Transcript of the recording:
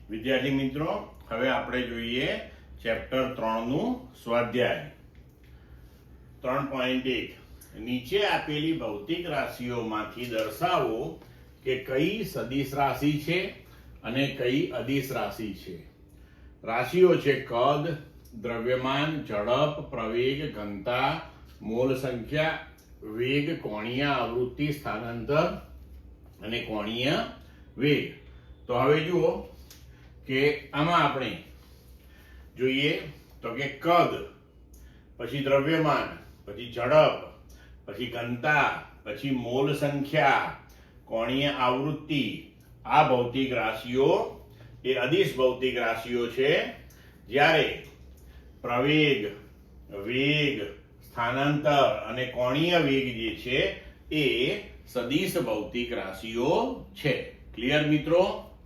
વિદ્યાર્થી મિત્રો, હવે આપણે જોઈએ ચેપ્ટર 3 નું સ્વાધ્યાય 3.1. નીચે આપેલી ભૌતિક રાશિઓમાંથી દર્શાવો કે કઈ સદિશ રાશિ છે અને કઈ અદિશ રાશિ છે. રાશિઓ છે કદ, દ્રવ્યમાન, ઝડપ, પ્રવેગ, ઘનતા, મોલ સંખ્યા, વેગ, કોણીય આવૃત્તિ, સ્થાનાંતર અને કોણીય વેગ. તો હવે જુઓ કે આમાં આપણે જોઈએ તો કે કદ, પછી દ્રવ્યમાન, પછી ઝડપ, પછી ઘનતા, પછી મોલ સંખ્યા, કોણીય આવૃત્તિ, આ ભૌતિક રાશિઓ એ અદિશ ભૌતિક રાશિઓ છે. જ્યારે પ્રવેગ, વેગ, સ્થાનાંતર અને કોણીય વેગ જે છે એ સદિશ ભૌતિક રાશિઓ છે. ક્લિયર મિત્રો?